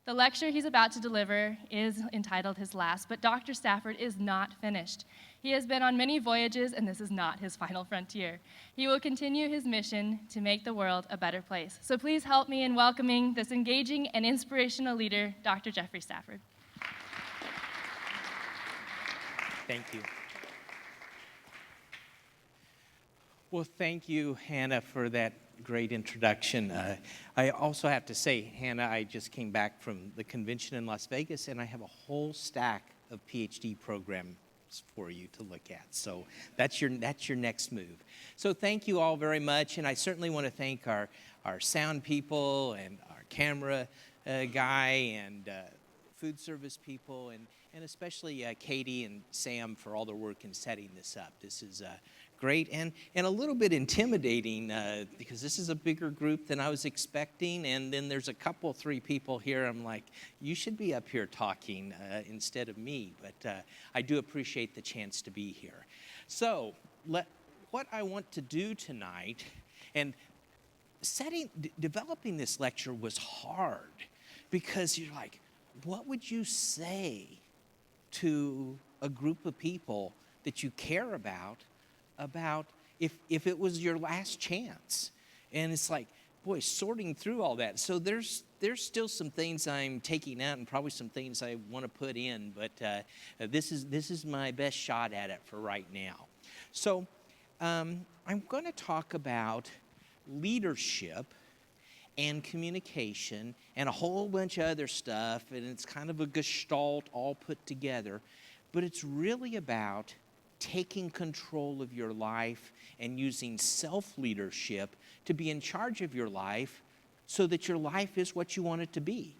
The lecture he's about to deliver is entitled His Last, but Dr. Stafford is not finished. He has been on many voyages, and this is not his final frontier. He will continue his mission to make the world a better place. So please help me in welcoming this engaging and inspirational leader, Dr. Jeffrey Stafford. Thank you. Well, thank you, Hannah, for that great introduction. I also have to say, Hannah, I just came back from the convention in Las Vegas, and I have a whole stack of PhD programs for you to look at. So that's your next move. So thank you all very much, and I certainly want to thank our sound people and our camera guy and food service people, and especially Katie and Sam for all their work in setting this up. This is great and a little bit intimidating because this is a bigger group than I was expecting, and then there's three people here. I'm like, you should be up here talking instead of me, but I do appreciate the chance to be here. So what I want to do tonight, and developing this lecture was hard because you're like, what would you say to a group of people that you care about if it was your last chance? And it's like, boy, sorting through all that. So there's still some things I'm taking out and probably some things I want to put in, but this is my best shot at it for right now. So I'm going to talk about leadership and communication and a whole bunch of other stuff, and it's kind of a gestalt all put together, but it's really about taking control of your life and using self-leadership to be in charge of your life so that your life is what you want it to be.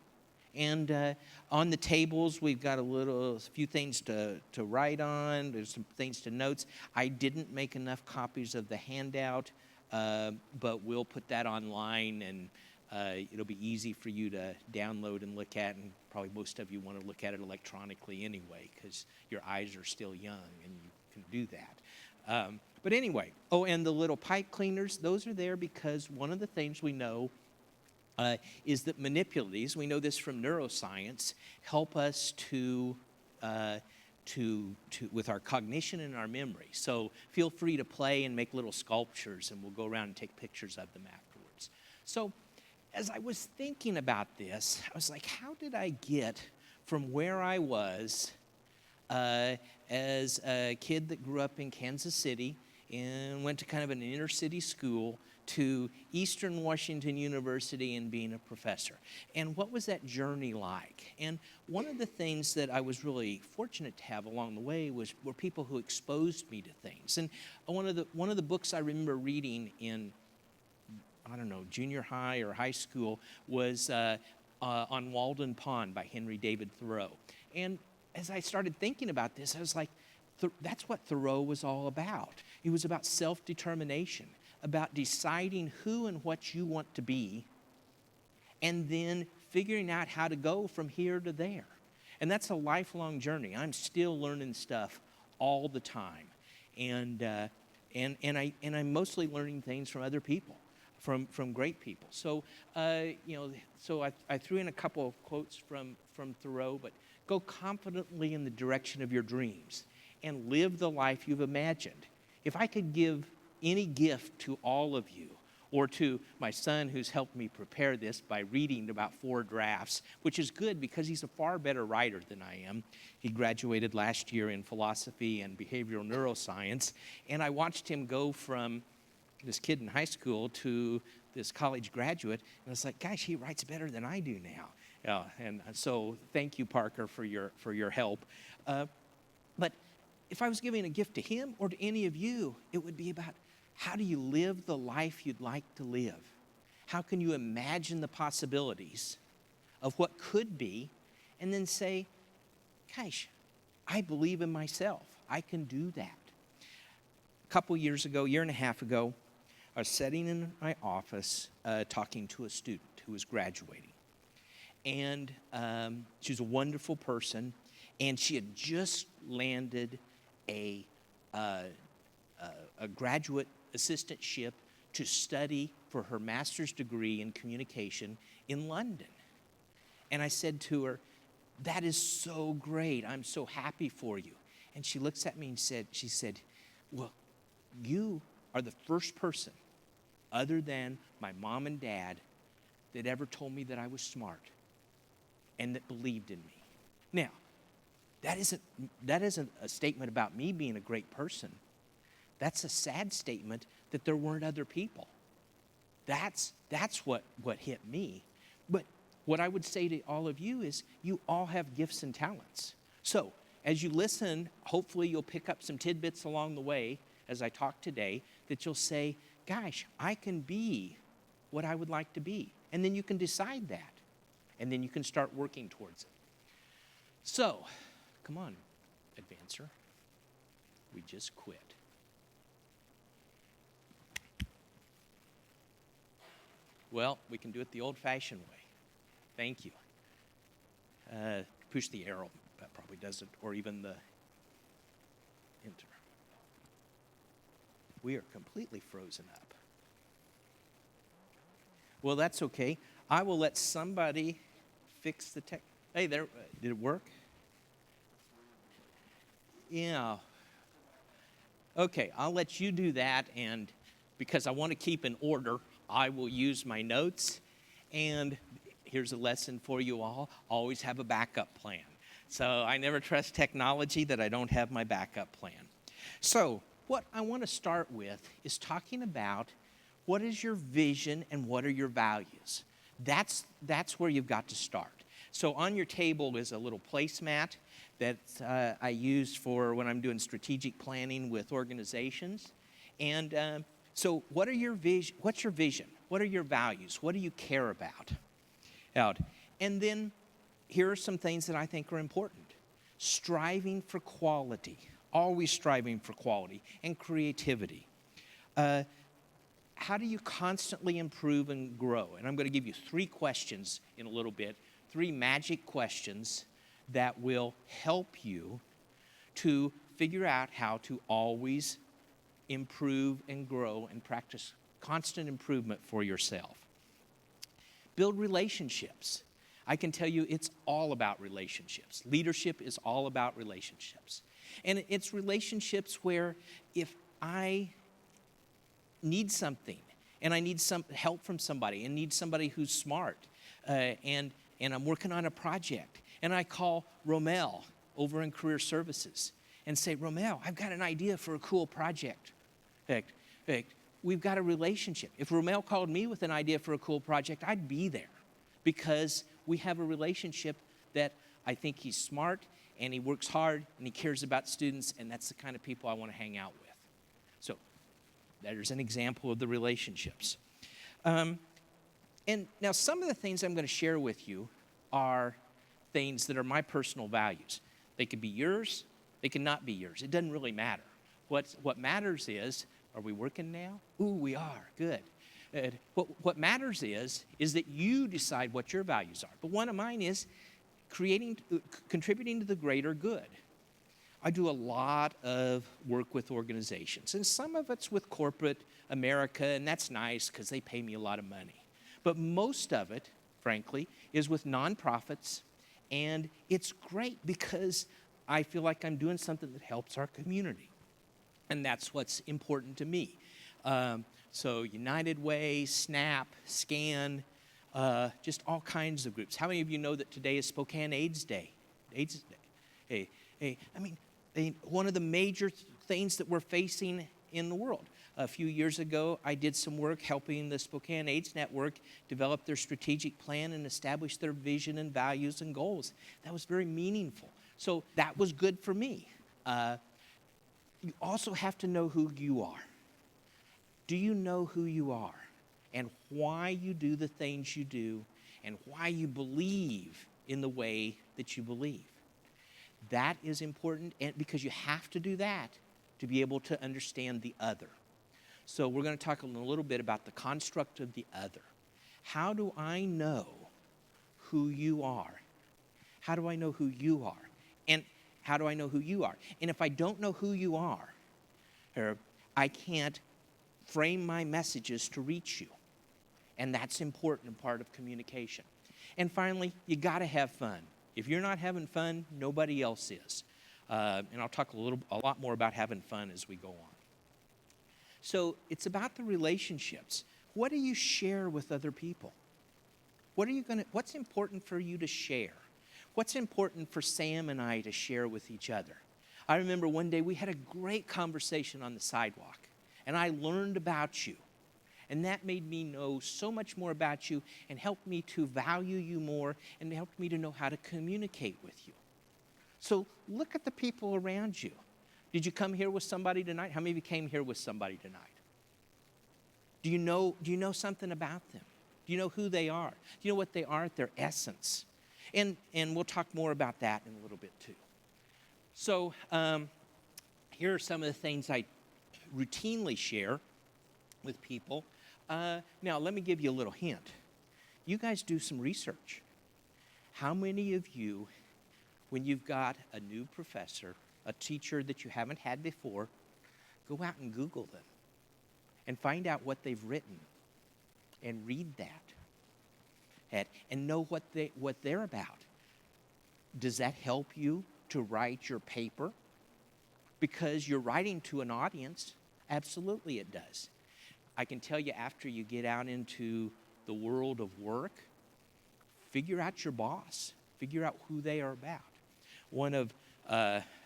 And on the tables, we've got a few things to write on. There's some things to notes. I didn't make enough copies of the handout, but we'll put that online, and it'll be easy for you to download and look at, and probably most of you want to look at it electronically anyway because your eyes are still young and you can do that. But anyway, and the little pipe cleaners, those are there because one of the things we know is that manipulatives, we know this from neuroscience, help us to with our cognition and our memory. So feel free to play and make little sculptures, and we'll go around and take pictures of them afterwards. So as I was thinking about this, I was like, how did I get from where I was as a kid that grew up in Kansas City and went to kind of an inner city school to Eastern Washington University and being a professor? And what was that journey like? And one of the things that I was really fortunate to have along the way were people who exposed me to things. And one of the books I remember reading in, I don't know, junior high or high school was On Walden Pond by Henry David Thoreau. And as I started thinking about this, I was like, that's what Thoreau was all about. It was about self-determination, about deciding who and what you want to be, and then figuring out how to go from here to there. And that's a lifelong journey. I'm still learning stuff all the time. And I'm mostly learning things from other people, from great people. So, so I threw in a couple of quotes from Thoreau, but go confidently in the direction of your dreams and live the life you've imagined. If I could give any gift to all of you, or to my son who's helped me prepare this by reading about 4 drafts, which is good because he's a far better writer than I am. He graduated last year in philosophy and behavioral neuroscience, and I watched him go from this kid in high school to this college graduate, and I was like, gosh, he writes better than I do now. And so thank you, Parker, for your help. But if I was giving a gift to him or to any of you, it would be about, how do you live the life you'd like to live? How can you imagine the possibilities of what could be and then say, gosh, I believe in myself. I can do that. A couple years ago, year and a half ago, I was sitting in my office talking to a student who was graduating. And she was a wonderful person, and she had just landed a graduate assistantship to study for her master's degree in communication in London. And I said to her, that is so great. I'm so happy for you. And she looks at me and she said, well, you are the first person other than my mom and dad that ever told me that I was smart and that believed in me. Now, that isn't a statement about me being a great person. That's a sad statement that there weren't other people. That's what hit me. But what I would say to all of you is you all have gifts and talents. So as you listen, hopefully you'll pick up some tidbits along the way as I talk today that you'll say, gosh, I can be what I would like to be. And then you can decide that. And then you can start working towards it. So, come on, Advancer. We just quit. Well, we can do it the old-fashioned way. Thank you. Push the arrow. That probably does it, or even the enter. We are completely frozen up. Well, that's okay. I will let somebody fix the tech. Hey, there. Did it work? Yeah. Okay, I'll let you do that, and because I want to keep in order, I will use my notes. And here's a lesson for you all. Always have a backup plan. So I never trust technology that I don't have my backup plan. So what I want to start with is talking about what is your vision and what are your values. That's where you've got to start. So on your table is a little placemat that I use for when I'm doing strategic planning with organizations. And so what are your vision? What's your vision? What are your values? What do you care about? And then here are some things that I think are important. Striving for quality, always striving for quality, and creativity. How do you constantly improve and grow? And I'm going to give you 3 questions in a little bit, 3 magic questions that will help you to figure out how to always improve and grow and practice constant improvement for yourself. Build relationships. I can tell you it's all about relationships. Leadership is all about relationships. And it's relationships where if I need something and I need some help from somebody and need somebody who's smart and I'm working on a project and I call Romel over in Career Services and say, Romel, I've got an idea for a cool project. We've got a relationship. If Romel called me with an idea for a cool project, I'd be there because we have a relationship that I think he's smart and he works hard and he cares about students, and that's the kind of people I want to hang out with. So there's an example of the relationships. And now some of the things I'm going to share with you are things that are my personal values. They could be yours, they could not be yours. It doesn't really matter. What matters is, are we working now? Ooh, we are. Good. What matters is that you decide what your values are. But one of mine is contributing to the greater good. I do a lot of work with organizations, and some of it's with corporate America, and that's nice because they pay me a lot of money. But most of it, frankly, is with nonprofits, and it's great because I feel like I'm doing something that helps our community. And that's what's important to me. So United Way, SNAP, SCAN, just all kinds of groups. How many of you know that today is Spokane AIDS Day? AIDS Day. One of the major things that we're facing in the world. A few years ago, I did some work helping the Spokane AIDS Network develop their strategic plan and establish their vision and values and goals. That was very meaningful. So that was good for me. You also have to know who you are. Do you know who you are and why you do the things you do and why you believe in the way that you believe? That is important, and because you have to do that to be able to understand the other. So we're going to talk a little bit about the construct of the other. How do I know who you are? How do I know who you are? And how do I know who you are? And if I don't know who you are, I can't frame my messages to reach you. And that's important part of communication. And finally, you got to have fun. If you're not having fun, nobody else is. And I'll talk a lot more about having fun as we go on. So it's about the relationships. What do you share with other people? What's important for you to share? What's important for Sam and I to share with each other? I remember one day we had a great conversation on the sidewalk, and I learned about you. And that made me know so much more about you and helped me to value you more and helped me to know how to communicate with you. So look at the people around you. Did you come here with somebody tonight? How many of you came here with somebody tonight? Do you know something about them? Do you know who they are? Do you know what they are at their essence? And we'll talk more about that in a little bit too. So here are some of the things I routinely share with people. Now, let me give you a little hint. You guys do some research. How many of you, when you've got a new professor, a teacher that you haven't had before, go out and Google them and find out what they've written and read that and know what they're about? Does that help you to write your paper? Because you're writing to an audience. Absolutely it does. I can tell you, after you get out into the world of work, figure out your boss. Figure out who they are about. One of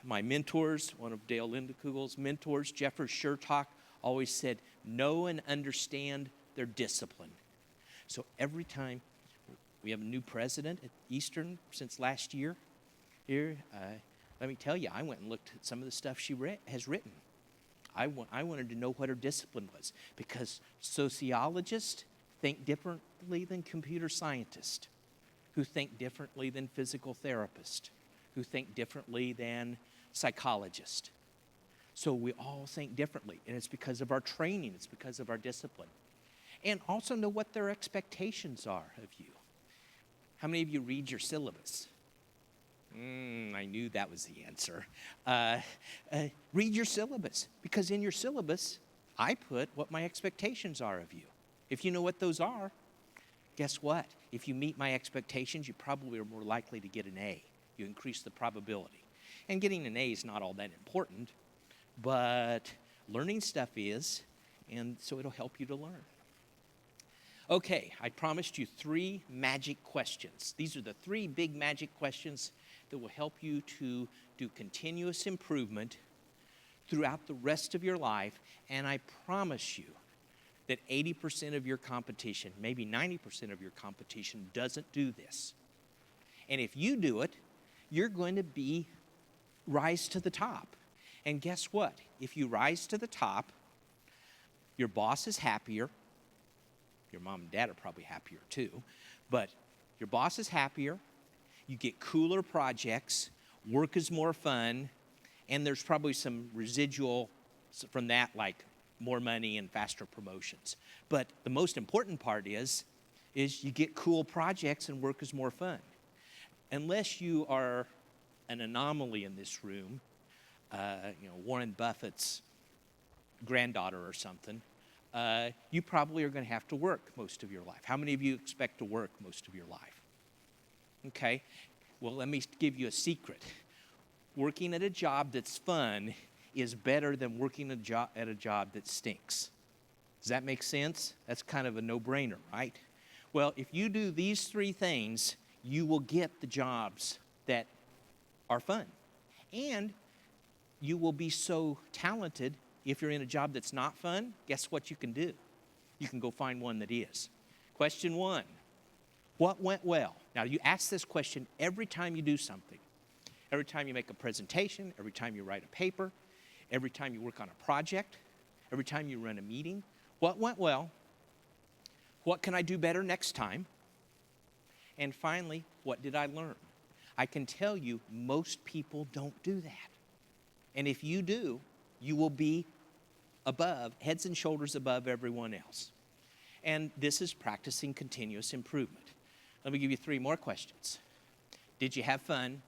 my mentors, one of Dale Lindekugel's mentors, Jeffers Shertock, always said, know and understand their discipline. So every time we have a new president at Eastern since last year, here, let me tell you, I went and looked at some of the stuff she has written. I wanted to know what her discipline was, because sociologists think differently than computer scientists, who think differently than physical therapists, who think differently than psychologists. So we all think differently, and it's because of our training, it's because of our discipline. And also know what their expectations are of you. How many of you read your syllabus? I knew that was the answer. Read your syllabus, because in your syllabus, I put what my expectations are of you. If you know what those are, guess what? If you meet my expectations, you probably are more likely to get an A. You increase the probability. And getting an A is not all that important, but learning stuff is, and so it'll help you to learn. Okay, I promised you 3 magic questions. These are the 3 big magic questions that will help you to do continuous improvement throughout the rest of your life. And I promise you that 80% of your competition, maybe 90% of your competition, doesn't do this. And if you do it, you're going to rise to the top. And guess what? If you rise to the top, your boss is happier. Your mom and dad are probably happier too. But your boss is happier. You get cooler projects. Work is more fun. And there's probably some residual from that, like more money and faster promotions. But the most important part is you get cool projects and work is more fun. Unless you are an anomaly in this room, Warren Buffett's granddaughter or something, you probably are going to have to work most of your life. How many of you expect to work most of your life? Okay, well, let me give you a secret. Working at a job that's fun is better than working at a job that stinks. Does that make sense? That's kind of a no-brainer, right? Well, if you do these 3 things, you will get the jobs that are fun. And you will be so talented. If you're in a job that's not fun, guess what you can do? You can go find one that is. Question 1, what went well? Now, you ask this question every time you do something. Every time you make a presentation, every time you write a paper, every time you work on a project, every time you run a meeting. What went well? What can I do better next time? And finally, what did I learn? I can tell you most people don't do that. And if you do, you will be heads and shoulders above everyone else. And this is practicing continuous improvement. Let me give you 3 more questions. Did you have fun?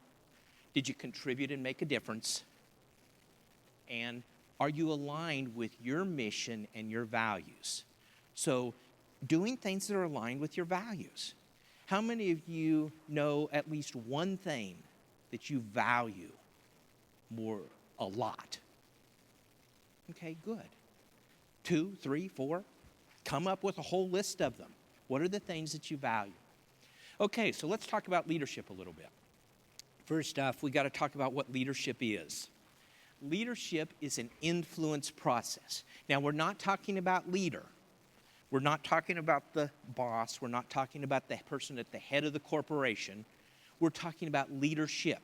Did you contribute and make a difference? And are you aligned with your mission and your values? So doing things that are aligned with your values. How many of you know at least one thing that you value a lot? Okay, good. 2, 3, 4. Come up with a whole list of them. What are the things that you value? Okay, so let's talk about leadership a little bit. First off, we got to talk about what leadership is. Leadership is an influence process. Now, we're not talking about leader. We're not talking about the boss. We're not talking about the person at the head of the corporation. We're talking about leadership,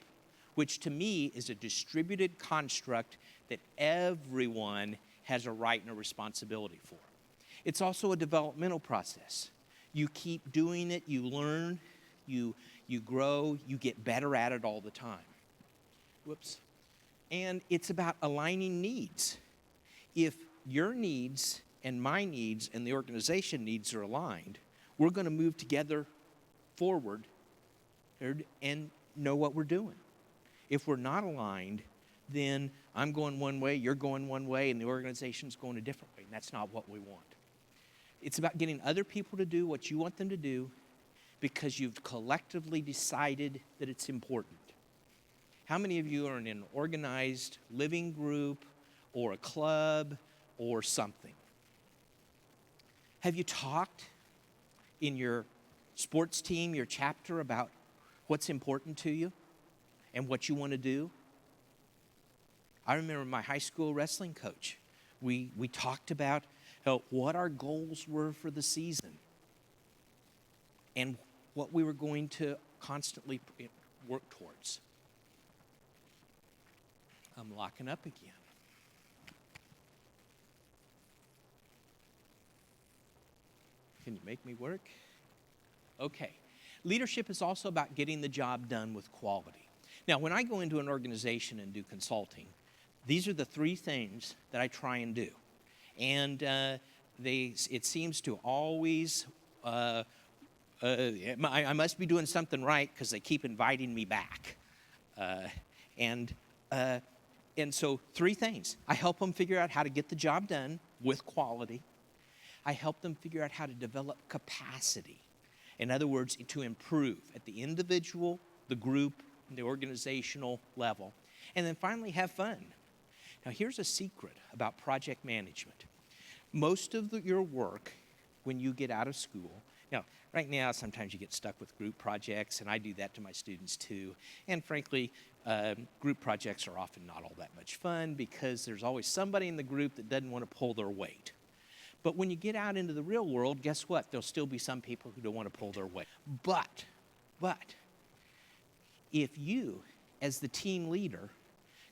which to me is a distributed construct that everyone has a right and a responsibility for. It's also a developmental process. You keep doing it, you learn, you grow, you get better at it all the time. Whoops. And it's about aligning needs. If your needs and my needs and the organization needs are aligned, we're going to move together forward and know what we're doing. If we're not aligned, then I'm going one way, you're going one way, and the organization's going a different way, and that's not what we want. It's about getting other people to do what you want them to do because you've collectively decided that it's important. How many of you are in an organized living group or a club or something? Have you talked in your sports team, your chapter, about what's important to you and what you want to do? I remember my high school wrestling coach. We talked about what our goals were for the season and what we were going to constantly work towards. I'm locking up again. Can you make me work? Okay. Leadership is also about getting the job done with quality. Now, when I go into an organization and do consulting, these are the 3 things that I try and do. And it seems to always, I must be doing something right because they keep inviting me back. And so 3 things. I help them figure out how to get the job done with quality. I help them figure out how to develop capacity. In other words, to improve at the individual, the group, the organizational level. And then finally, have fun. Now, here's a secret about project management. Most of your work, when you get out of school, now, right now, sometimes you get stuck with group projects, and I do that to my students too. And frankly, group projects are often not all that much fun because there's always somebody in the group that doesn't want to pull their weight. But when you get out into the real world, guess what? There'll still be some people who don't want to pull their weight. But, if you, as the team leader,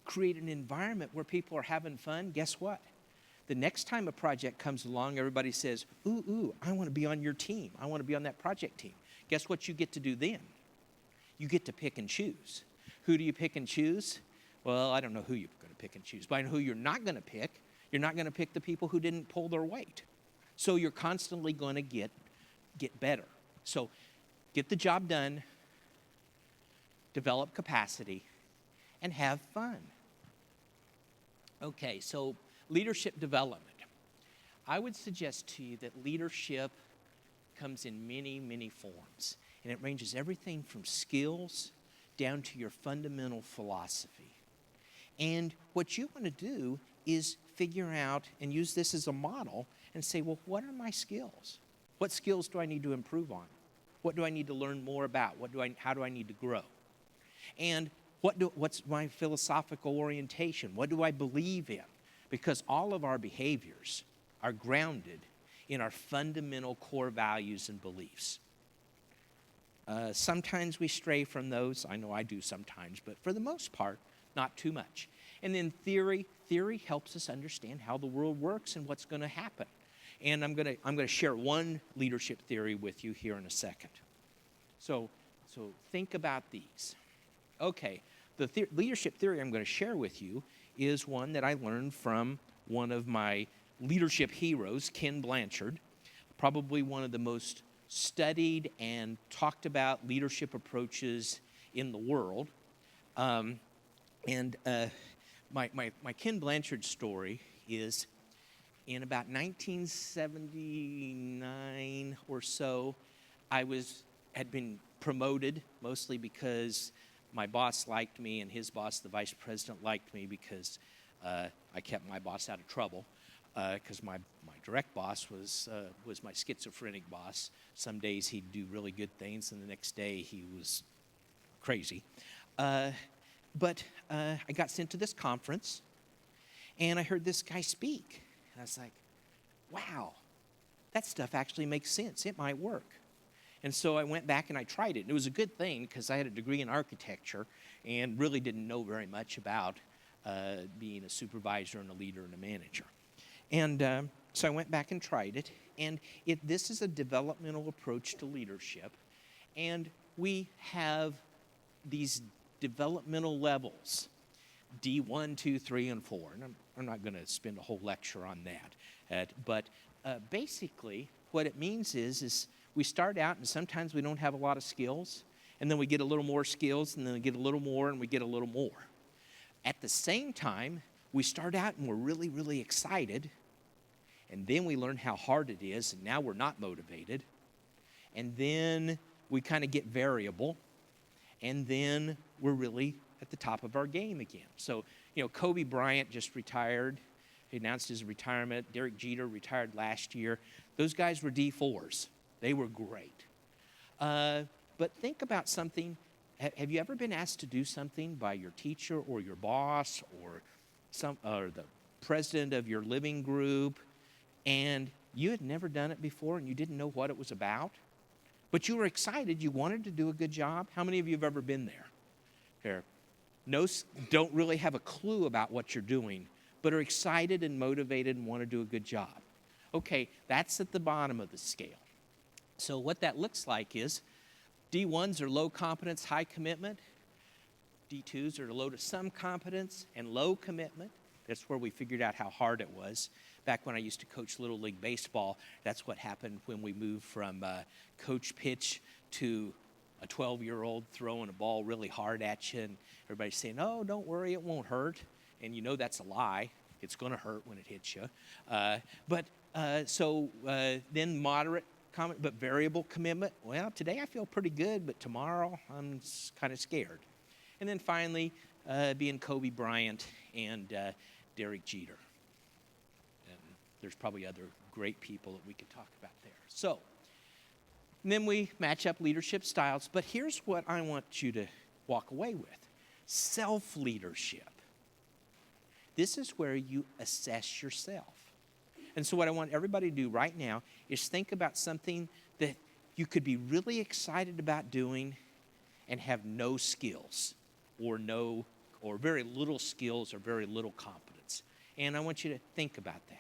create an environment where people are having fun, guess what? The next time a project comes along, everybody says, ooh, I want to be on your team. I want to be on that project team. Guess what you get to do then? You get to pick and choose. Who do you pick and choose? Well, I don't know who you're going to pick and choose, but I know who you're not going to pick. You're not going to pick the people who didn't pull their weight. So you're constantly going to get better. So get the job done, develop capacity, and have fun. Okay, so leadership development. I would suggest to you that leadership comes in many, many forms. And it ranges everything from skills down to your fundamental philosophy. And what you want to do is figure out and use this as a model and say, well, what are my skills? What skills do I need to improve on? What do I need to learn more about? How do I need to grow? And what's my philosophical orientation? What do I believe in? Because all of our behaviors are grounded in our fundamental core values and beliefs. Sometimes we stray from those. I know I do sometimes, but for the most part, not too much. And then theory helps us understand how the world works and what's going to happen. And I'm going to share one leadership theory with you here in a second. So think about these. Okay, the leadership theory I'm going to share with you is one that I learned from one of my leadership heroes, Ken Blanchard, probably one of the most studied and talked about leadership approaches in the world. My Ken Blanchard story is in about 1979 or so, I was had been promoted mostly because my boss liked me and his boss, the vice president, liked me because I kept my boss out of trouble. Because my direct boss was my schizophrenic boss. Some days he'd do really good things, and the next day he was crazy. But I got sent to this conference, and I heard this guy speak. And I was like, wow, that stuff actually makes sense. It might work. And so I went back and I tried it. And it was a good thing because I had a degree in architecture and really didn't know very much about being a supervisor and a leader and a manager. And so I went back and tried it. And this is a developmental approach to leadership. And we have these developmental levels, D1, 2, 3, and 4. And I'm not going to spend a whole lecture on that. But basically, what it means is we start out, and sometimes we don't have a lot of skills. And then we get a little more skills, and then we get a little more, and we get a little more. At the same time, we start out, and we're really, really excited. And then we learn how hard it is, and now we're not motivated. And then we kind of get variable. And then we're really at the top of our game again. So, Kobe Bryant just retired. He announced his retirement. Derek Jeter retired last year. Those guys were D4s. They were great. But think about something. Have you ever been asked to do something by your teacher or your boss or the president of your living group, and you had never done it before and you didn't know what it was about? But you were excited. You wanted to do a good job. How many of you have ever been there? Here, don't really have a clue about what you're doing, but are excited and motivated and want to do a good job. Okay, that's at the bottom of the scale. So what that looks like is D1s are low competence, high commitment. D2s are low to some competence and low commitment. That's where we figured out how hard it was. Back when I used to coach Little League Baseball, that's what happened when we moved from coach pitch to a 12-year-old throwing a ball really hard at you, and everybody's saying, oh, don't worry, it won't hurt. And that's a lie. It's going to hurt when it hits you. Then moderate but variable commitment. Well, today I feel pretty good, but tomorrow I'm kind of scared. And then finally, being Kobe Bryant and Derek Jeter. And there's probably other great people that we could talk about there. So, and then we match up leadership styles. But here's what I want you to walk away with. Self-leadership. This is where you assess yourself. And so what I want everybody to do right now is think about something that you could be really excited about doing and have no skills or very little skills or very little competence. And I want you to think about that.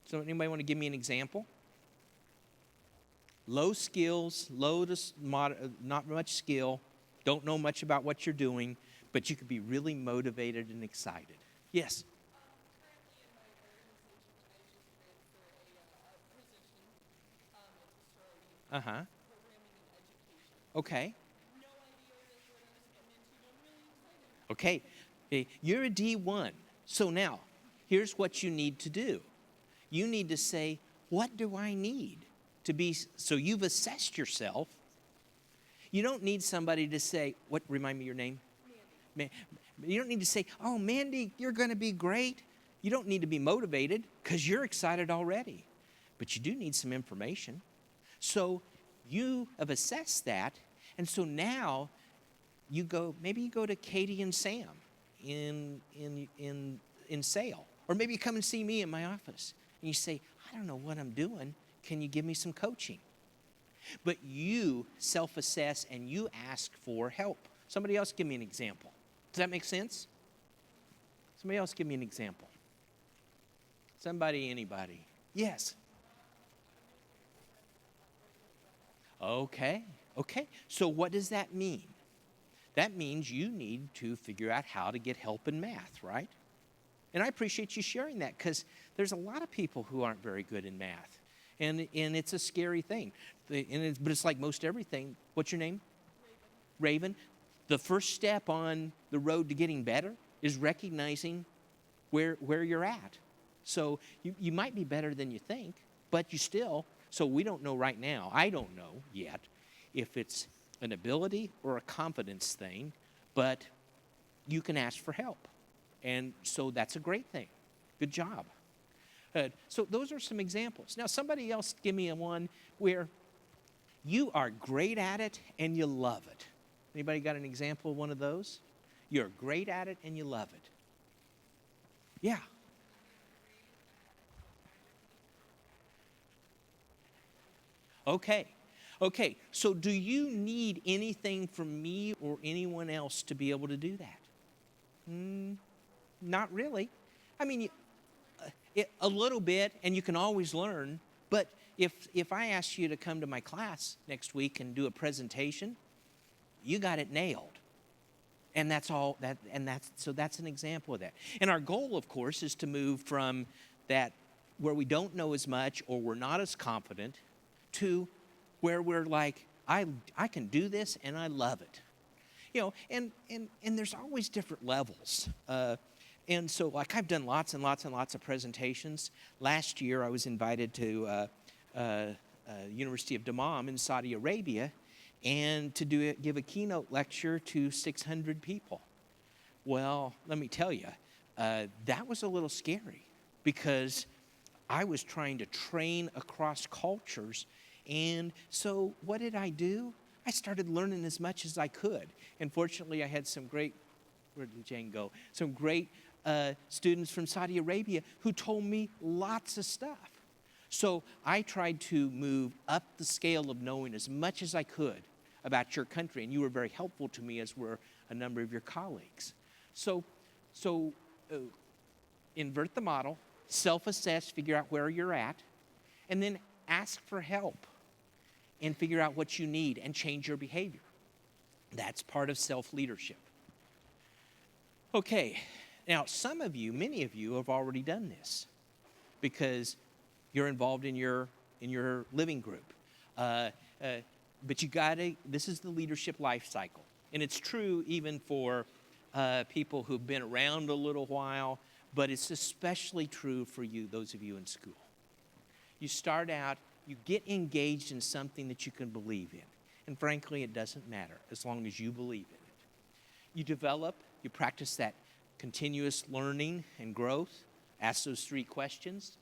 So anybody want to give me an example? Low skills, low to not much skill, don't know much about what you're doing, but you could be really motivated and excited. Yes? Uh-huh. Okay. Okay. You're a D1. So now, here's what you need to do. You need to say, what do I need to be? So you've assessed yourself. You don't need somebody to say, remind me your name? Mandy. You don't need to say, oh, Mandy, you're going to be great. You don't need to be motivated because you're excited already. But you do need some information. So you have assessed that, and so now maybe you go to Katie and Sam in Sale, or maybe you come and see me in my office, and you say, I don't know what I'm doing. Can you give me some coaching? But you self-assess and you ask for help. Somebody else give me an example. Does that make sense? Somebody else give me an example. Somebody, anybody. Yes. Okay. So what does that mean? That means you need to figure out how to get help in math, right? And I appreciate you sharing that because there's a lot of people who aren't very good in math. And it's a scary thing. But it's like most everything. What's your name? Raven. The first step on the road to getting better is recognizing where you're at. So you might be better than you think, but so we don't know right now, I don't know yet, if it's an ability or a confidence thing, but you can ask for help. And so that's a great thing. Good job. So those are some examples. Now, somebody else give me one where you are great at it and you love it. Anybody got an example of one of those? You're great at it and you love it. Yeah. Okay. So do you need anything from me or anyone else to be able to do that? Not really. I mean, a little bit, and you can always learn. But if I asked you to come to my class next week and do a presentation, you got it nailed. And that's all that, and that's an example of that. And our goal, of course, is to move from that where we don't know as much or we're not as confident to where we're like, I can do this and I love it. You know, and there's always different levels. And so, like, I've done lots and lots and lots of presentations. Last year, I was invited to University of Dammam in Saudi Arabia, and to give a keynote lecture to 600 people. Well, let me tell you, that was a little scary because I was trying to train across cultures. And so what did I do? I started learning as much as I could. And fortunately, I had some great, where did Jane go? Some great students from Saudi Arabia who told me lots of stuff. So I tried to move up the scale of knowing as much as I could about your country, and you were very helpful to me, as were a number of your colleagues. So invert the model, self-assess, figure out where you're at, and then ask for help and figure out what you need and change your behavior. That's part of self-leadership. Okay, now some of you, many of you have already done this because you're involved in your living group. But you gotta, this is the leadership life cycle. And it's true even for people who've been around a little while, but it's especially true for you, those of you in school. You start out, you get engaged in something that you can believe in. And frankly, it doesn't matter as long as you believe in it. You develop, you practice that continuous learning and growth. Ask those 3 questions.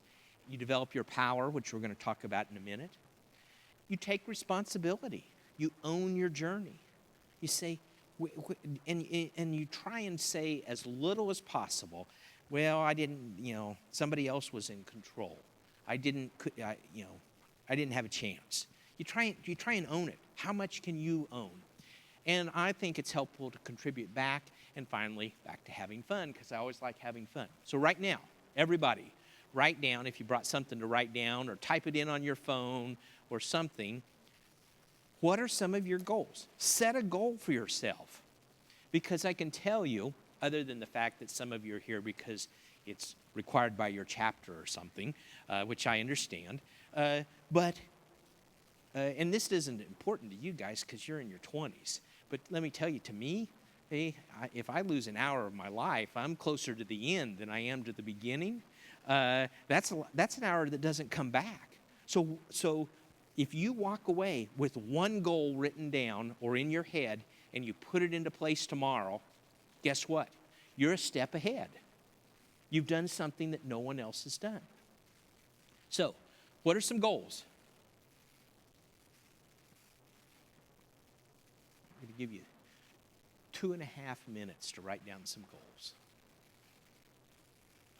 You develop your power, which we're going to talk about in a minute. You take responsibility. You own your journey. You say, and you try and say as little as possible, well, I didn't, somebody else was in control. I didn't have a chance. You try and own it. How much can you own? And I think it's helpful to contribute back, and finally, back to having fun, because I always like having fun. So right now, everybody, write down, if you brought something to write down, or type it in on your phone or something, what are some of your goals? Set a goal for yourself. Because I can tell you, other than the fact that some of you are here because it's required by your chapter or something, which I understand, but and this isn't important to you guys because you're in your 20s, but let me tell you, to me, if I lose an hour of my life, I'm closer to the end than I am to the beginning. That's an hour that doesn't come back. So if you walk away with one goal written down or in your head and you put it into place tomorrow, guess what? You're a step ahead. You've done something that no one else has done. So, what are some goals? I'm going to give you 2.5 minutes to write down some goals.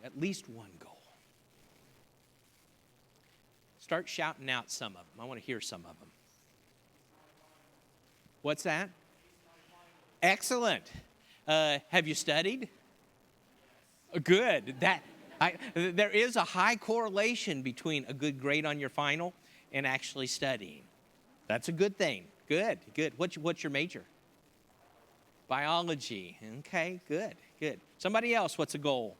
At least one goal. Start shouting out some of them. I want to hear some of them. What's that? Excellent. Have you studied? Good. There is a high correlation between a good grade on your final and actually studying. That's a good thing. Good. What's your major? Biology. Okay, good. Somebody else, what's a goal?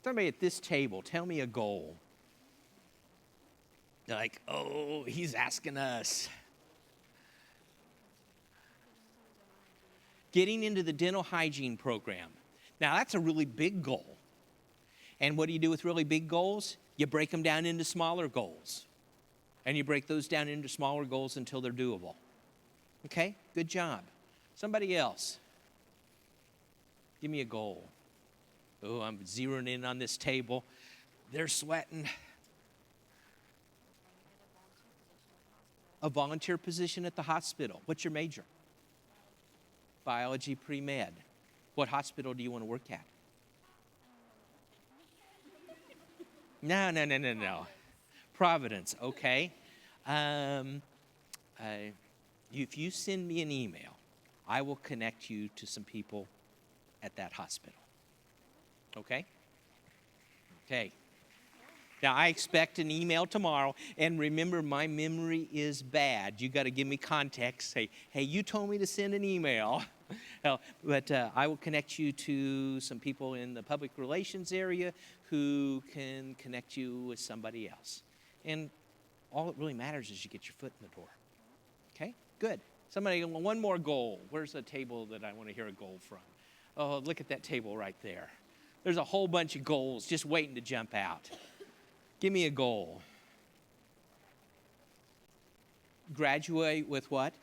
Somebody at this table, tell me a goal. They're like, oh, he's asking us. Getting into the dental hygiene program. Now, that's a really big goal. And what do you do with really big goals? You break them down into smaller goals. And you break those down into smaller goals until they're doable. Okay? Good job. Somebody else. Give me a goal. Oh, I'm zeroing in on this table. They're sweating. A volunteer position at the hospital. What's your major? Biology pre-med. What hospital do you want to work at? No. Providence, okay. If you send me an email, I will connect you to some people at that hospital. Okay? Okay. Now, I expect an email tomorrow, and remember, my memory is bad. You got to give me context. Say, hey, you told me to send an email. But I will connect you to some people in the public relations area who can connect you with somebody else. And all that really matters is you get your foot in the door. Okay? Good. Somebody, one more goal. Where's the table that I want to hear a goal from? Oh, look at that table right there. There's a whole bunch of goals just waiting to jump out. Give me a goal. Graduate with what?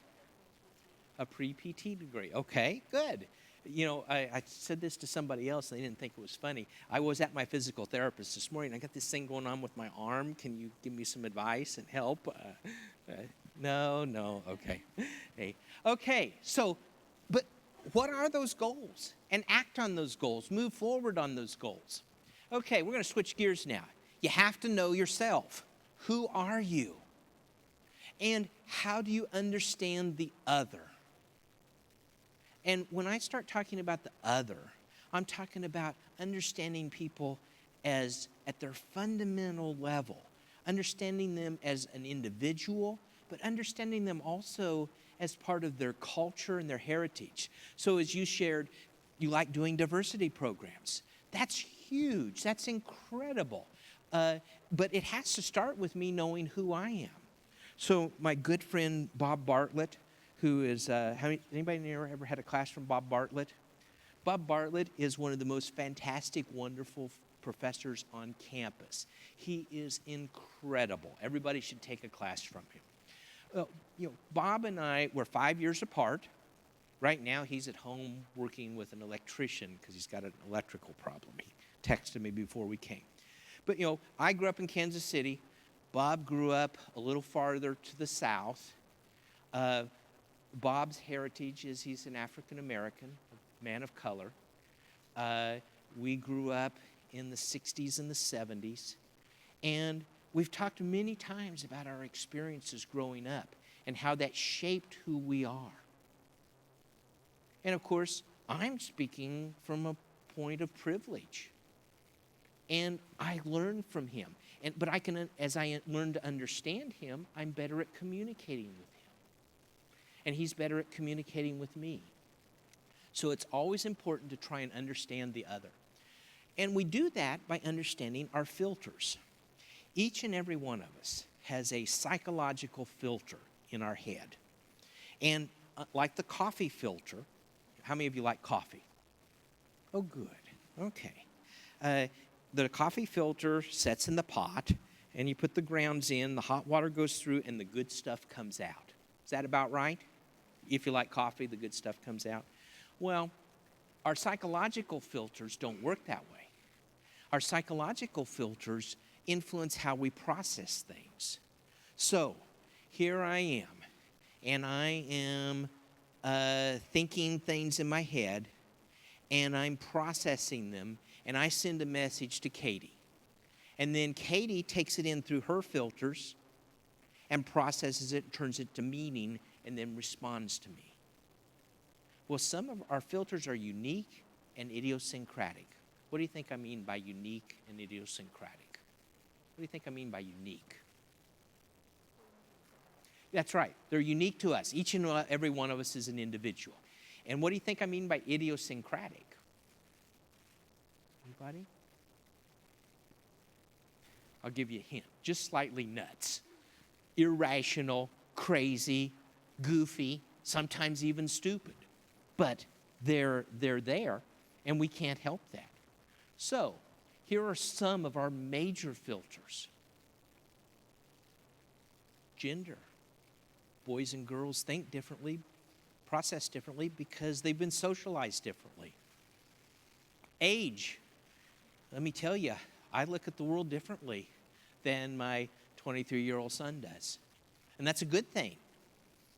A pre-PT degree. Okay, good. You know, I said this to somebody else, and they didn't think it was funny. I was at my physical therapist this morning. I got this thing going on with my arm. Can you give me some advice and help? No, okay. Hey, okay, so, but what are those goals? And act on those goals. Move forward on those goals. Okay, we're going to switch gears now. You have to know yourself. Who are you? And how do you understand the other? And when I start talking about the other, I'm talking about understanding people as at their fundamental level, understanding them as an individual, but understanding them also as part of their culture and their heritage. So as you shared, you like doing diversity programs. That's huge. That's incredible. But it has to start with me knowing who I am. So my good friend Bob Bartlett, who is, anybody here ever had a class from Bob Bartlett? Bob Bartlett is one of the most fantastic, wonderful professors on campus. He is incredible. Everybody should take a class from him. Bob and I were 5 years apart. Right now, he's at home working with an electrician because he's got an electrical problem. He texted me before we came. But, I grew up in Kansas City. Bob grew up a little farther to the south. Bob's heritage is he's an African-American, a man of color. We grew up in the 60s and the 70s. And we've talked many times about our experiences growing up and how that shaped who we are. And of course, I'm speaking from a point of privilege. And I learned from him. But as I learn to understand him, I'm better at communicating with him. And he's better at communicating with me. So it's always important to try and understand the other. And we do that by understanding our filters. Each and every one of us has a psychological filter in our head. And like the coffee filter, how many of you like coffee? Oh, good. Okay. The coffee filter sets in the pot, and you put the grounds in, the hot water goes through, and the good stuff comes out. Is that about right? If you like coffee, the good stuff comes out. Well, our psychological filters don't work that way. Our psychological filters influence how we process things. So, here I am, and I am thinking things in my head, and I'm processing them, and I send a message to Katie. And then Katie takes it in through her filters and processes it, turns it to meaning, and then responds to me. Well, some of our filters are unique and idiosyncratic. What do you think I mean by unique and idiosyncratic? What do you think I mean by unique? That's right. They're unique to us. Each and every one of us is an individual. And what do you think I mean by idiosyncratic? Anybody? I'll give you a hint. Just slightly nuts. Irrational, crazy, goofy, sometimes even stupid. But they're there, and we can't help that. So, here are some of our major filters. gender. Boys and girls think differently, process differently because they've been socialized differently. Age. Let me tell you, I look at the world differently than my 23-year-old son does. And that's a good thing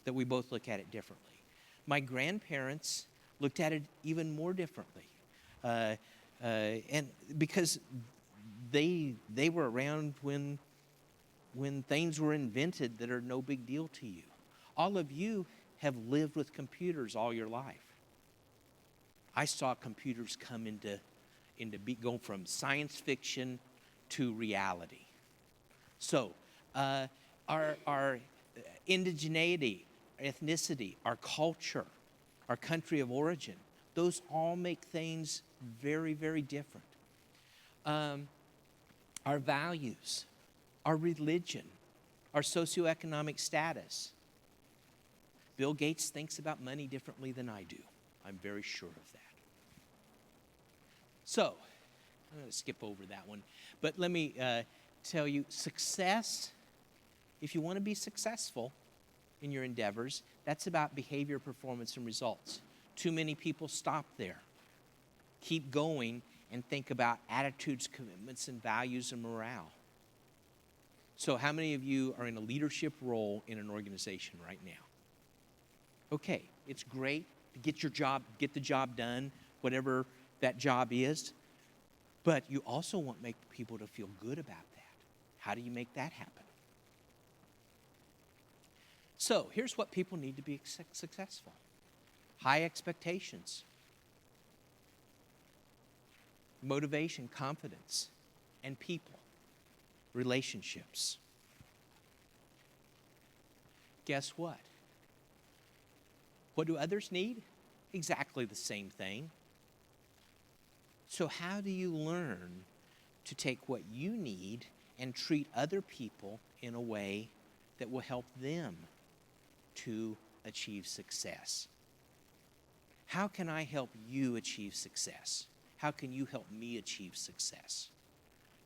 that we both look at it differently. My grandparents looked at it even more differently. And because they were around when things were invented that are no big deal to you. All of you have lived with computers all your life. I saw computers come go from science fiction to reality. So our indigeneity, ethnicity, our culture, our country of origin, those all make things very, very different. Our values, our religion, our socioeconomic status. Bill Gates thinks about money differently than I do. I'm very sure of that. So, I'm going to skip over that one. But let me tell you, success, if you want to be successful in your endeavors, that's about behavior, performance, and results. Too many people stop there. Keep going and think about attitudes, commitments, and values and morale. So how many of you are in a leadership role in an organization right now? Okay, it's great to get the job done, whatever that job is, but you also want to make people to feel good about that. How do you make that happen? So here's what people need to be successful. High expectations, motivation, confidence, and people, relationships. Guess what? What do others need? Exactly the same thing. So how do you learn to take what you need and treat other people in a way that will help them to achieve success? How can I help you achieve success? How can you help me achieve success?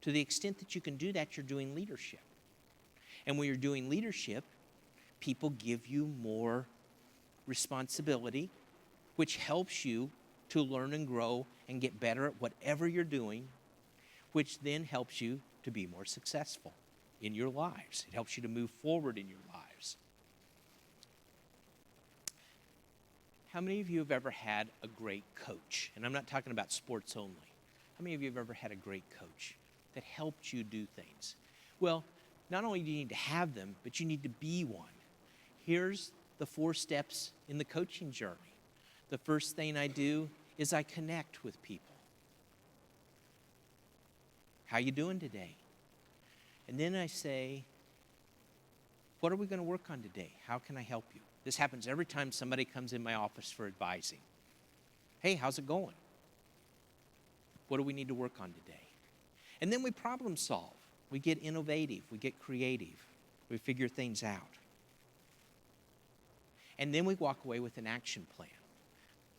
To the extent that you can do that, you're doing leadership. And when you're doing leadership, people give you more responsibility, which helps you to learn and grow and get better at whatever you're doing, which then helps you to be more successful in your lives. It helps you to move forward in your lives. How many of you have ever had a great coach? And I'm not talking about sports only. How many of you have ever had a great coach that helped you do things? Well, not only do you need to have them, but you need to be one. Here's the 4 steps in the coaching journey. The first thing I do is I connect with people. How you doing today? And then I say, what are we going to work on today? How can I help you? This happens every time somebody comes in my office for advising. Hey, how's it going? What do we need to work on today? And then we problem solve. We get innovative. We get creative. We figure things out. And then we walk away with an action plan.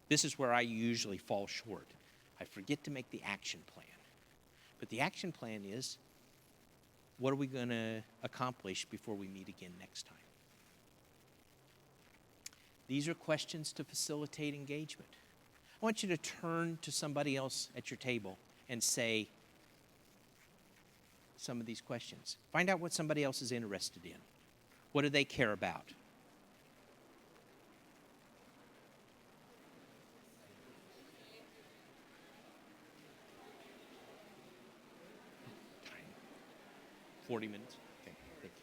This is where I usually fall short. I forget to make the action plan. But the action plan is, what are we going to accomplish before we meet again next time? These are questions to facilitate engagement. I want you to turn to somebody else at your table and say some of these questions. Find out what somebody else is interested in. What do they care about? Time. 40 minutes? Okay, thank you.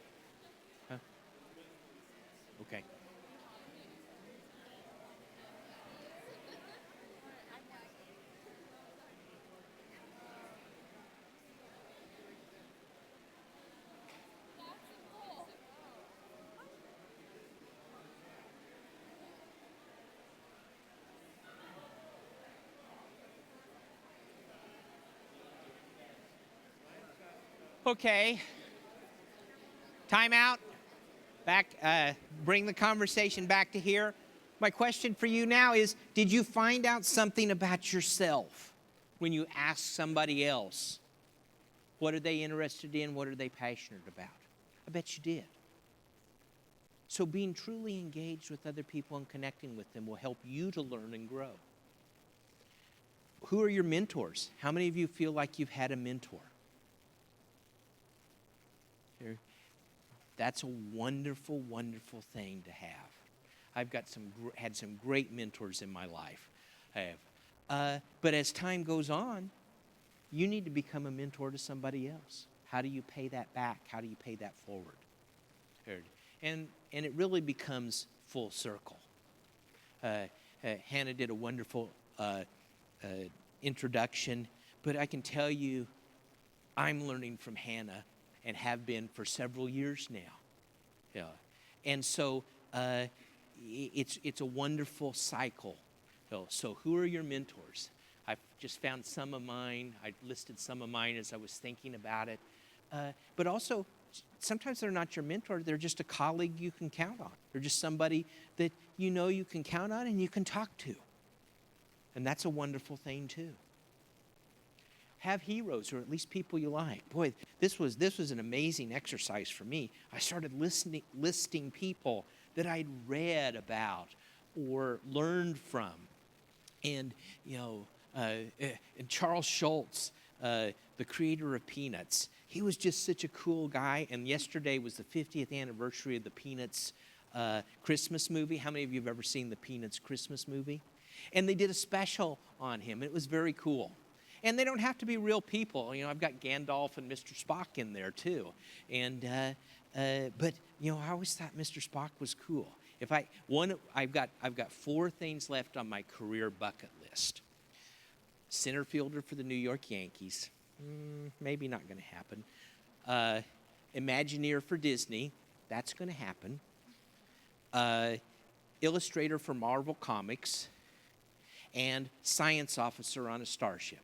Huh? Okay. Okay. Time out. Back. Bring the conversation back to here. My question for you now is, did you find out something about yourself when you asked somebody else? What are they interested in? What are they passionate about? I bet you did. So being truly engaged with other people and connecting with them will help you to learn and grow. Who are your mentors? How many of you feel like you've had a mentor? That's a wonderful, wonderful thing to have. I've got had some great mentors in my life. I have. But as time goes on, you need to become a mentor to somebody else. How do you pay that back? How do you pay that forward? And it really becomes full circle. Hannah did a wonderful introduction, but I can tell you, I'm learning from Hannah and have been for several years now. Yeah. And so it's a wonderful cycle. So who are your mentors? I've just found some of mine. I listed some of mine as I was thinking about it. But also, sometimes they're not your mentor. They're just a colleague you can count on. They're just somebody that you know you can count on and you can talk to. And that's a wonderful thing too. Have heroes, or at least people you like. Boy, this was an amazing exercise for me. I started listing people that I'd read about or learned from. And, and Charles Schultz, the creator of Peanuts, he was just such a cool guy. And yesterday was the 50th anniversary of the Peanuts Christmas movie. How many of you have ever seen the Peanuts Christmas movie? And they did a special on him. It was very cool. And they don't have to be real people. I've got Gandalf and Mr. Spock in there too. And but I always thought Mr. Spock was cool. I've got 4 things left on my career bucket list. Center fielder for the New York Yankees. Maybe not going to happen. Imagineer for Disney. That's going to happen. Illustrator for Marvel Comics. And science officer on a starship.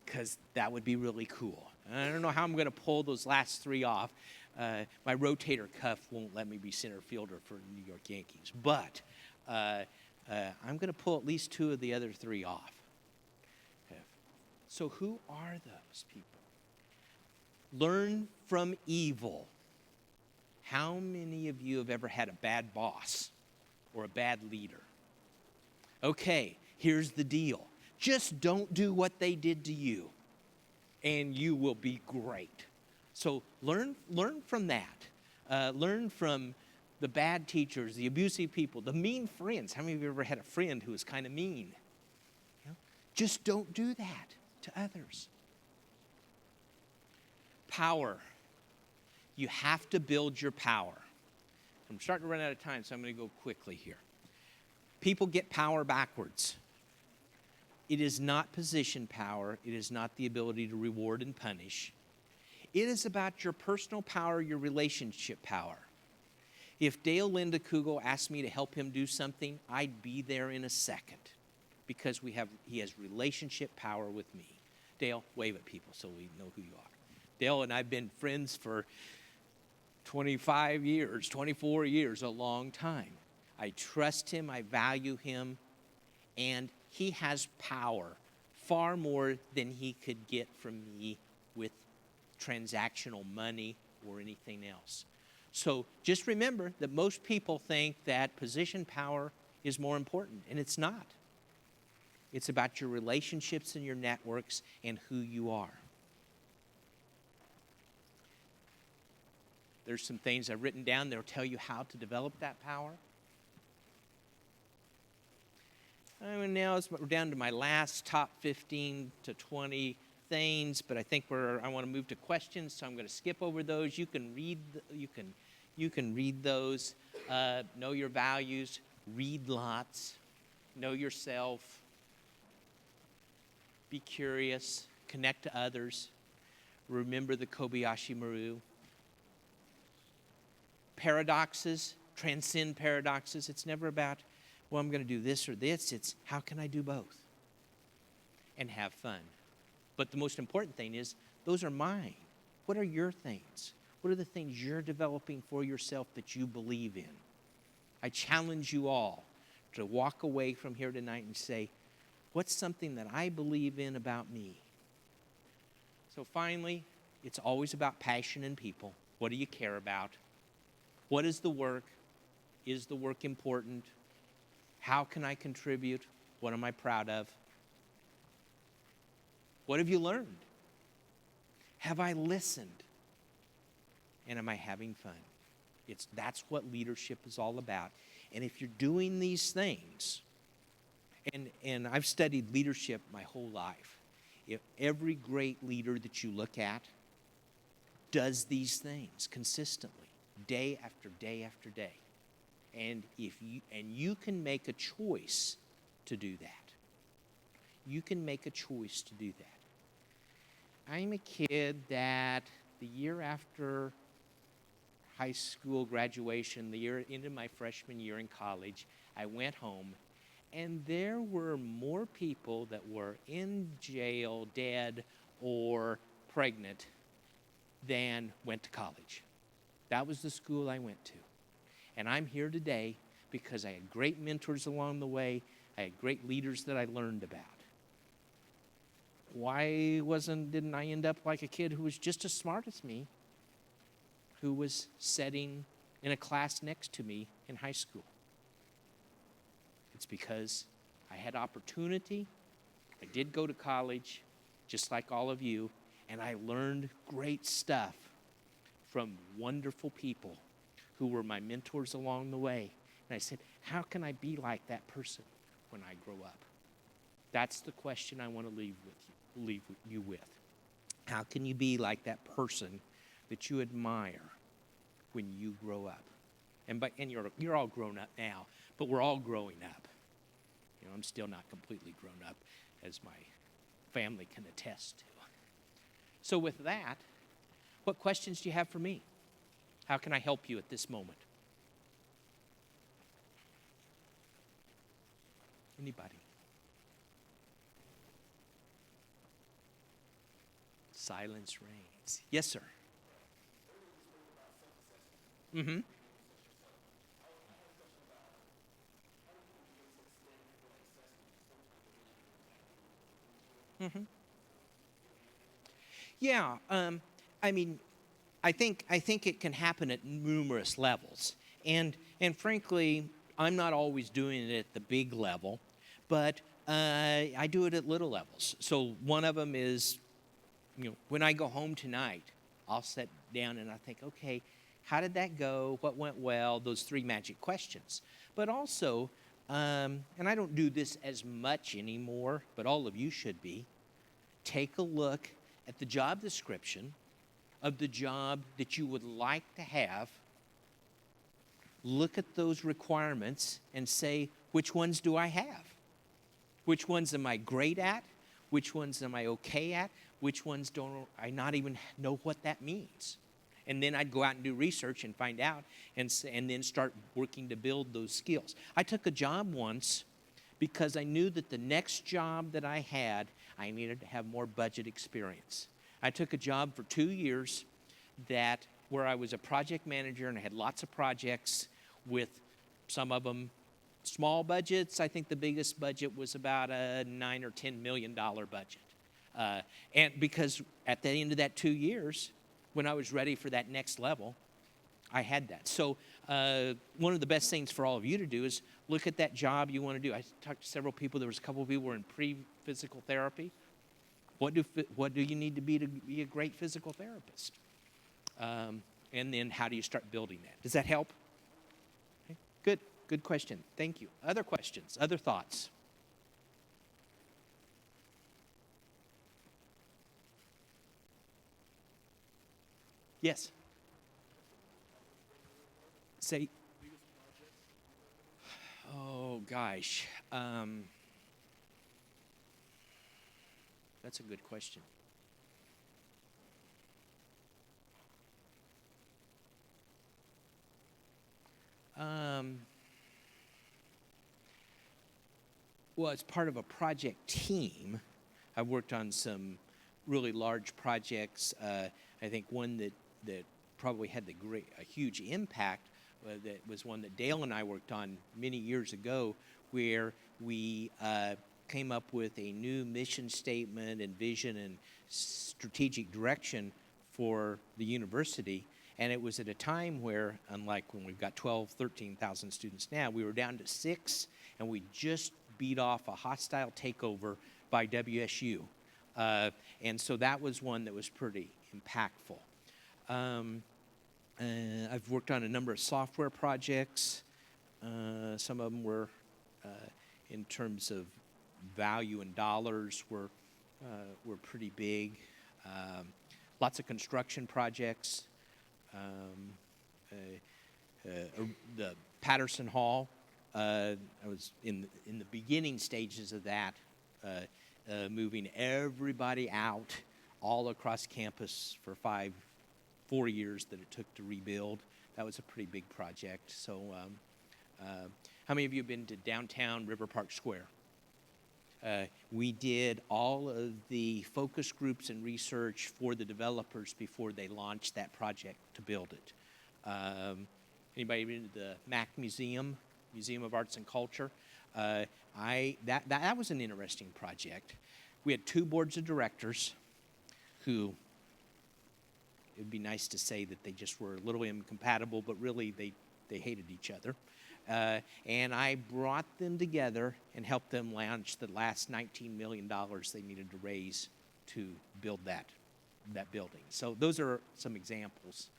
Because that would be really cool. I don't know how I'm going to pull those last 3 off. My rotator cuff won't let me be center fielder for the New York Yankees. But I'm going to pull at least 2 of the other 3 off. So who are those people? Learn from evil. How many of you have ever had a bad boss or a bad leader? Okay, here's the deal. Just don't do what they did to you, and you will be great. So learn from that. Learn from the bad teachers, the abusive people, the mean friends. How many of you ever had a friend who was kind of mean? Just don't do that to others. Power. You have to build your power. I'm starting to run out of time, so I'm going to go quickly here. People get power backwards. It is not position power. It is not the ability to reward and punish. It is about your personal power, your relationship power. If Dale Linda Kugel asked me to help him do something, I'd be there in a second because he has relationship power with me. Dale, wave at people so we know who you are. Dale and I have been friends for 25 years, 24 years, a long time. I trust him, I value him, and he has power far more than he could get from me with transactional money or anything else. So just remember that most people think that position power is more important, and it's not. It's about your relationships and your networks and who you are. There's some things I've written down that will tell you how to develop that power. And now we're down to my last top 15 to 20 things, but I think I want to move to questions, so I'm going to skip over those. You can read those. Know your values. Read lots. Know yourself. Be curious. Connect to others. Remember the Kobayashi Maru. Paradoxes. Transcend paradoxes. It's never about, well, I'm going to do this or this. It's how can I do both? And have fun. But the most important thing is, those are mine. What are your things? What are the things you're developing for yourself that you believe in? I challenge you all to walk away from here tonight and say, what's something that I believe in about me? So finally, it's always about passion and people. What do you care about? What is the work? Is the work important? How can I contribute? What am I proud of? What have you learned? Have I listened? And am I having fun? That's what leadership is all about. And if you're doing these things, and I've studied leadership my whole life, if every great leader that you look at does these things consistently, day after day after day, and you can make a choice to do that. You can make a choice to do that. I'm a kid that the year after high school graduation, the year into my freshman year in college, I went home, and there were more people that were in jail, dead, or pregnant than went to college. That was the school I went to. And I'm here today because I had great mentors along the way. I had great leaders that I learned about. Why didn't I end up like a kid who was just as smart as me, who was sitting in a class next to me in high school? It's because I had opportunity. I did go to college, just like all of you, and I learned great stuff from wonderful people who were my mentors along the way. And I said, how can I be like that person when I grow up? That's the question I want to leave you with. How can you be like that person that you admire when you grow up? And you're all grown up now, but we're all growing up. You know, I'm still not completely grown up, as my family can attest to. So with that, what questions do you have for me? How can I help you at this moment? Anybody? Silence reigns. Yes, sir. Mm-hmm. Mm-hmm. Yeah. I mean, I think it can happen at numerous levels, and frankly, I'm not always doing it at the big level, but I do it at little levels. So one of them is, when I go home tonight, I'll sit down and I think, okay, how did that go? What went well? Those 3 magic questions. But also, and I don't do this as much anymore, but all of you should be, take a look at the job description of the job that you would like to have. Look at those requirements and say, which ones do I have? Which ones am I great at? Which ones am I okay at? Which ones don't I not even know what that means? And then I'd go out and do research and find out and then start working to build those skills. I took a job once because I knew that the next job that I had, I needed to have more budget experience. I took a job for 2 years where I was a project manager, and I had lots of projects with some of them small budgets. I think the biggest budget was about a $9 or $10 million budget. And because at the end of that 2 years, when I was ready for that next level, I had that. So one of the best things for all of you to do is look at that job you want to do. I talked to several people. There was a couple of people who were in pre-physical therapy. What do you need to be a great physical therapist? And then how do you start building that? Does that help? Okay. Good question. Thank you. Other questions? Other thoughts? Yes. Say. Oh gosh. That's a good question. Well, as part of a project team, I've worked on some really large projects. I think one that probably had a huge impact that was one that Dale and I worked on many years ago, where we came up with a new mission statement and vision and strategic direction for the university. And it was at a time where, unlike when we've got 12, 13,000 students now, we were down to 6, and we just beat off a hostile takeover by WSU. And so that was one that was pretty impactful. I've worked on a number of software projects. Some of them were, in terms of value in dollars, were pretty big. Lots of construction projects. The Patterson Hall, I was in the beginning stages of that, moving everybody out all across campus for 4 years that it took to rebuild. That was a pretty big project. So how many of you have been to downtown River Park Square? We did all of the focus groups and research for the developers before they launched that project to build it. Anybody been to the Mack Museum of Arts and Culture? That was an interesting project. We had 2 boards of directors who, it would be nice to say that they just were a little incompatible, but really they hated each other. And I brought them together and helped them launch the last $19 million they needed to raise to build that building. So those are some examples.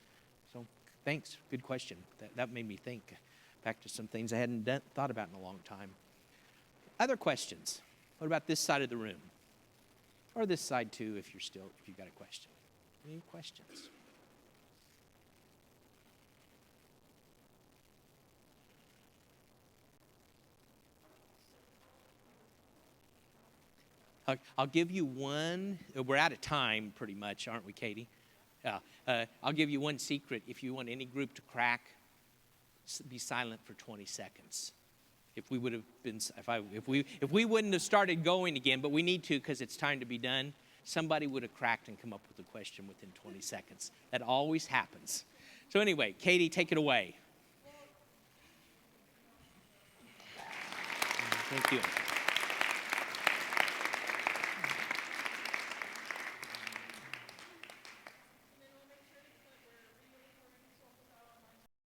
So thanks, good question. That made me think back to some things I hadn't thought about in a long time. Other questions? What about this side of the room? Or this side too, if you've got a question. Any questions? I'll give you one. We're out of time pretty much, aren't we, Katie? I'll give you one secret. If you want any group to crack, be silent for 20 seconds. If we would have been, if we wouldn't have started going again, but we need to because it's time to be done, somebody would have cracked and come up with a question within 20 seconds. That always happens. So anyway, Katie, take it away. Thank you.